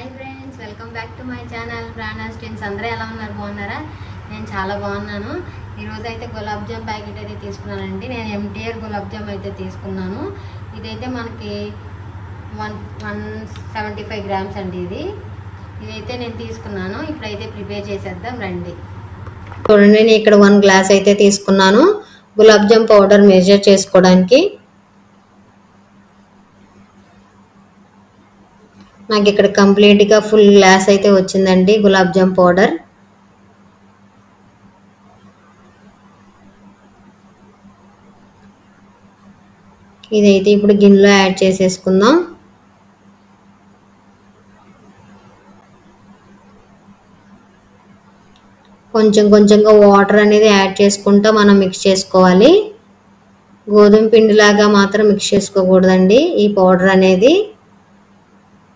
Hi friends, welcome back to my channel ప్రాణా స్టెన్స్. అందరూ ఎలా ఉన్నారు? బాగున్నారా? నేను చాలా బాగున్నాను. ఈరోజు అయితే గులాబ్ జామ్ ప్యాకెట్ అయితే తీసుకున్నానండి. నేను ఎంటీఆర్ గులాబ్ జామ్ అయితే తీసుకున్నాను. ఇదైతే మనకి 175 గ్రామ్స్ అండి. ఇదైతే నేను తీసుకున్నాను. ఇప్పుడైతే ప్రిపేర్ చేసేద్దాం రండి. చూడండి, నేను ఇక్కడ 1 గ్లాస్ అయితే తీసుకున్నాను గులాబ్ జామ్ పౌడర్ మెజర్ చేసుకోవడానికి. నాకు ఇక్కడ కంప్లీట్గా ఫుల్ గ్లాస్ అయితే వచ్చిందండి గులాబ్ జామ్ పౌడర్. ఇదైతే ఇప్పుడు గిన్నెలో యాడ్ చేసేసుకుందాం. కొంచెం కొంచెంగా వాటర్ అనేది యాడ్ చేసుకుంటూ మనం మిక్స్ చేసుకోవాలి. గోధుమ పిండిలాగా మాత్రం మిక్స్ చేసుకోకూడదండి. ఈ పౌడర్ అనేది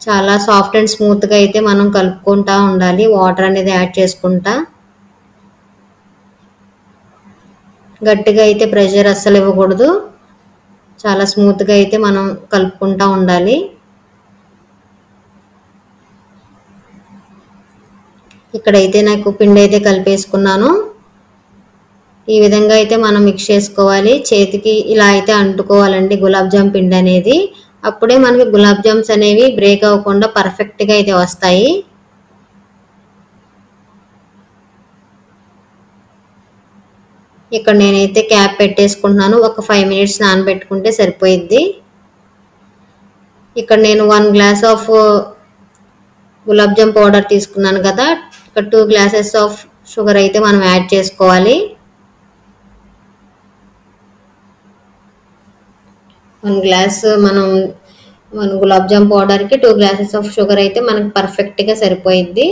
చాలా సాఫ్ట్ అండ్ స్మూత్గా అయితే మనం కలుపుకుంటూ ఉండాలి. వాటర్ అనేది యాడ్ చేసుకుంటా. గట్టిగా అయితే ప్రెషర్ అస్సలు ఇవ్వకూడదు. చాలా స్మూత్గా అయితే మనం కలుపుకుంటూ ఉండాలి. ఇక్కడైతే నాకు పిండి అయితే కలిపేసుకున్నాను. ఈ విధంగా అయితే మనం మిక్స్ చేసుకోవాలి. చేతికి ఇలా అయితే అంటుకోవాలండి గులాబ్ జామ్ పిండి అనేది. అప్పుడే మనకి గులాబ్ జామ్స్ అనేవి బ్రేక్ అవ్వకుండా పర్ఫెక్ట్గా అయితే వస్తాయి. ఇక్కడ నేనైతే క్యాప్ పెట్టేసుకుంటున్నాను. ఒక 5 మినిట్స్ నానబెట్టుకుంటే సరిపోయిద్ది. ఇక్కడ నేను 1 glass of gulab jam powder తీసుకున్నాను కదా. ఇక్కడ 2 గ్లాసెస్ ఆఫ్ షుగర్ అయితే మనం యాడ్ చేసుకోవాలి. 1 గ్లాస్ మనం 1 గులాబ్ జామ్ పౌడర్కి 2 గ్లాసెస్ ఆఫ్ షుగర్ అయితే మనకు పర్ఫెక్ట్గా సరిపోయిద్ది.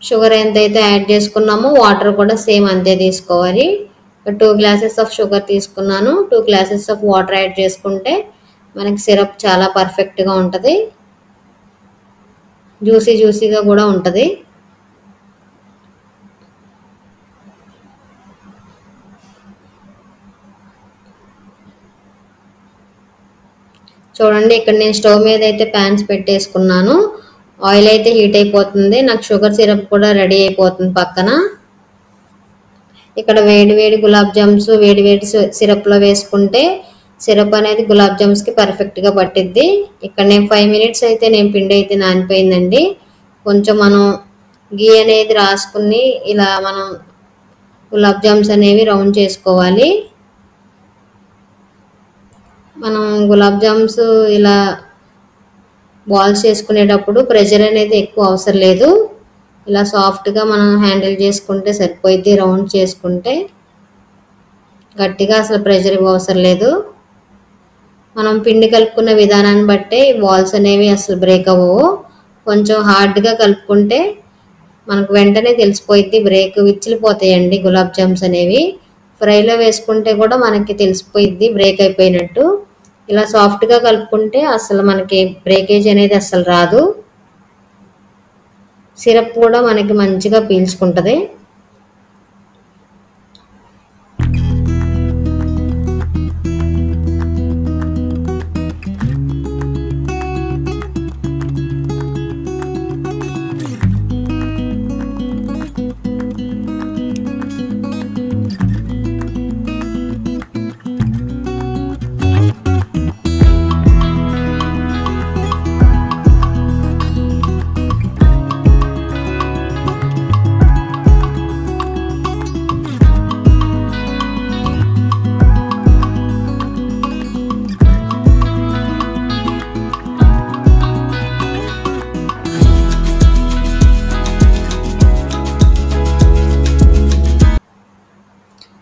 షుగర్ ఎంతైతే యాడ్ చేసుకున్నామో వాటర్ కూడా సేమ్ అంతే తీసుకోవాలి. 2 గ్లాసెస్ ఆఫ్ షుగర్ తీసుకున్నాను. 2 గ్లాసెస్ ఆఫ్ వాటర్ యాడ్ చేసుకుంటే మనకి సిరప్ చాలా పర్ఫెక్ట్గా ఉంటుంది. జ్యూసీగా కూడా ఉంటుంది. చూడండి, ఇక్కడ నేను స్టవ్ మీద అయితే ప్యాన్స్ పెట్టేసుకున్నాను. ఆయిల్ అయితే హీట్ అయిపోతుంది. నాకు షుగర్ సిరప్ కూడా రెడీ అయిపోతుంది పక్కన. ఇక్కడ వేడి గులాబ్ జామ్స్ వేడి సిరప్లో వేసుకుంటే సిరప్ అనేది గులాబ్ జామ్స్కి పర్ఫెక్ట్గా పట్టిద్ది. ఇక్కడ నేను 5 మినిట్స్ అయితే పిండి అయితే నానిపోయిందండి. కొంచెం మనం గీ అనేది రాసుకుని ఇలా మనం గులాబ్ జామ్స్ అనేవి రౌండ్ చేసుకోవాలి. మనం గులాబ్ జామ్స్ ఇలా బాల్స్ చేసుకునేటప్పుడు ప్రెషర్ అనేది ఎక్కువ అవసరం లేదు. ఇలా సాఫ్ట్గా మనం హ్యాండిల్ చేసుకుంటే సరిపోయిద్ది. రౌండ్ చేసుకుంటే గట్టిగా అసలు ప్రెషర్ ఇవ్వవసరం లేదు. మనం పిండి కలుపుకున్న విధానాన్ని బట్టే బాల్స్ అనేవి అసలు బ్రేక్ అవ్వవు. కొంచెం హార్డ్గా కలుపుకుంటే మనకు వెంటనే తెలిసిపోయిద్ది. బ్రేక్ విచ్చిలిపోతాయండి గులాబ్ జామ్స్ అనేవి. ఫ్రైలో వేసుకుంటే కూడా మనకి తెలిసిపోయిద్ది బ్రేక్ అయిపోయినట్టు. ఇలా సాఫ్ట్గా కలుపుకుంటే అసలు మనకి బ్రేకేజ్ అనేది అసలు రాదు. సిరప్ కూడా మనకి మంచిగా పీల్చుకుంటుంది.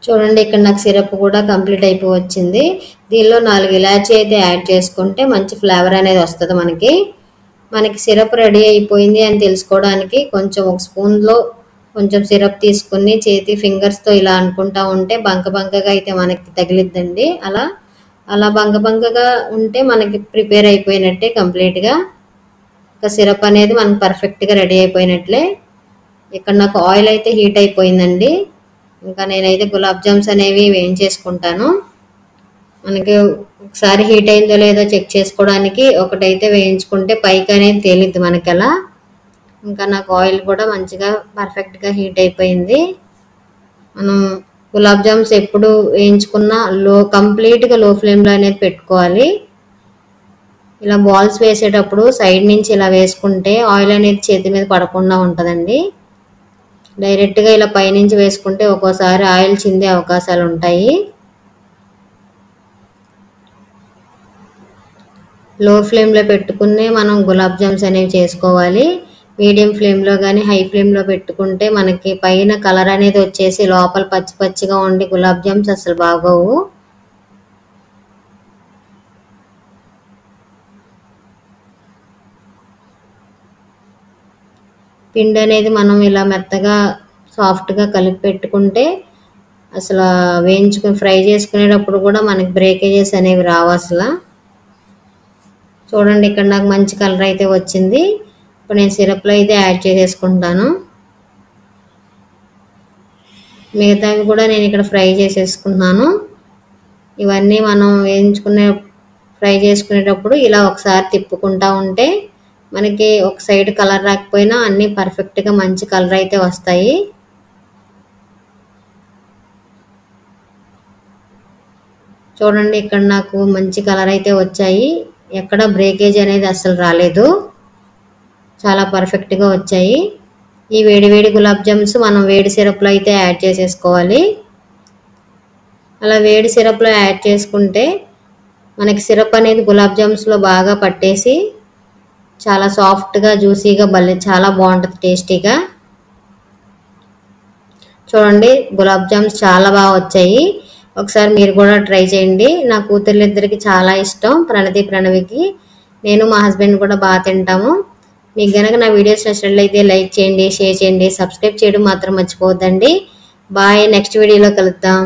చూడండి, ఇక్కడ నాకు సిరప్ కూడా కంప్లీట్ అయిపోయి వచ్చింది. దీనిలో 4 ఇలాచీ అయితే యాడ్ చేసుకుంటే మంచి ఫ్లేవర్ అనేది వస్తుంది మనకి సిరప్ రెడీ అయిపోయింది అని తెలుసుకోవడానికి కొంచెం ఒక స్పూన్లో కొంచెం సిరప్ తీసుకుని చేతి ఫింగర్స్తో ఇలా అనుకుంటా ఉంటే బంకగా అయితే మనకి తగిలిద్దండి. అలా బంకగా ఉంటే మనకి ప్రిపేర్ అయిపోయినట్టే కంప్లీట్గా. ఒక సిరప్ అనేది మనకు పర్ఫెక్ట్గా రెడీ అయిపోయినట్లే. ఇక్కడ నాకు ఆయిల్ అయితే హీట్ అయిపోయిందండి. ఇంకా నేనైతే గులాబ్ జామ్స్ అనేవి వేయించేసుకుంటాను. మనకి ఒకసారి హీట్ అయిందో లేదో చెక్ చేసుకోవడానికి ఒకటైతే వేయించుకుంటే పైకి అనేది తేలిద్ది మనకి అలా. ఇంకా నాకు ఆయిల్ కూడా మంచిగా పర్ఫెక్ట్గా హీట్ అయిపోయింది. మనం గులాబ్ జామ్స్ ఎప్పుడు వేయించుకున్నా కంప్లీట్గా లో ఫ్లేమ్లో అనేది పెట్టుకోవాలి. ఇలా బాల్స్ వేసేటప్పుడు సైడ్ నుంచి ఇలా వేసుకుంటే ఆయిల్ అనేది చేతి మీద పడకుండా ఉంటుందండి. డైరెక్ట్గా ఇలా పైనుంచి వేసుకుంటే ఒక్కోసారి ఆయిల్ చిందే అవకాశాలు ఉంటాయి. లో ఫ్లేమ్లో పెట్టుకునే మనం గులాబ్ జామ్స్ అనేవి చేసుకోవాలి. మీడియం ఫ్లేమ్లో కానీ హై ఫ్లేమ్లో పెట్టుకుంటే మనకి పైన కలర్ అనేది వచ్చేసి లోపల పచ్చి పచ్చిగా ఉండి గులాబ్ జామ్స్ అసలు బాగోవు. పిండి అనేది మనం ఇలా మెత్తగా సాఫ్ట్గా కలిపి పెట్టుకుంటే అసలు వేయించుకుని ఫ్రై చేసుకునేటప్పుడు కూడా మనకి బ్రేకేజెస్ అనేవి రావు అసలు. చూడండి ఇక్కడ నాకు మంచి కలర్ అయితే వచ్చింది. ఇప్పుడు నేను సిరప్లో అయితే యాడ్ చేసేసుకుంటాను. మిగతావి కూడా నేను ఇక్కడ ఫ్రై చేసేసుకుంటున్నాను. ఇవన్నీ మనం ఫ్రై చేసుకునేటప్పుడు ఇలా ఒకసారి తిప్పుకుంటా ఉంటే మనకి ఒక సైడ్ కలర్ రాకపోయినా అన్నీ పర్ఫెక్ట్గా మంచి కలర్ అయితే వస్తాయి. చూడండి ఇక్కడ నాకు మంచి కలర్ అయితే వచ్చాయి. ఎక్కడ బ్రేకేజ్ అనేది అస్సలు రాలేదు. చాలా పర్ఫెక్ట్గా వచ్చాయి. ఈ వేడి వేడి గులాబ్ జామ్స్ మనం వేడి సిరప్లో అయితే యాడ్ చేసేసుకోవాలి. అలా వేడి సిరప్లో యాడ్ చేసుకుంటే మనకి సిరప్ అనేది గులాబ్ జామ్స్లో బాగా పట్టేసి చాలా సాఫ్ట్గా జ్యూసీగా చాలా బాగుంటుంది టేస్టీగా. చూడండి గులాబ్ జామ్స్ చాలా బాగా వచ్చాయి. ఒకసారి మీరు కూడా ట్రై చేయండి. నా కూతుర్లిద్దరికి చాలా ఇష్టం, ప్రణతి ప్రణవికి. నేను మా హస్బెండ్ కూడా బాగా తింటాము. మీకు కనుక నా వీడియోస్ నచ్చినట్లయితే లైక్ చేయండి, షేర్ చేయండి, సబ్స్క్రైబ్ చేయడం మాత్రం మర్చిపోవద్దండి. బాయ్, నెక్స్ట్ వీడియోలో కలుద్దాం.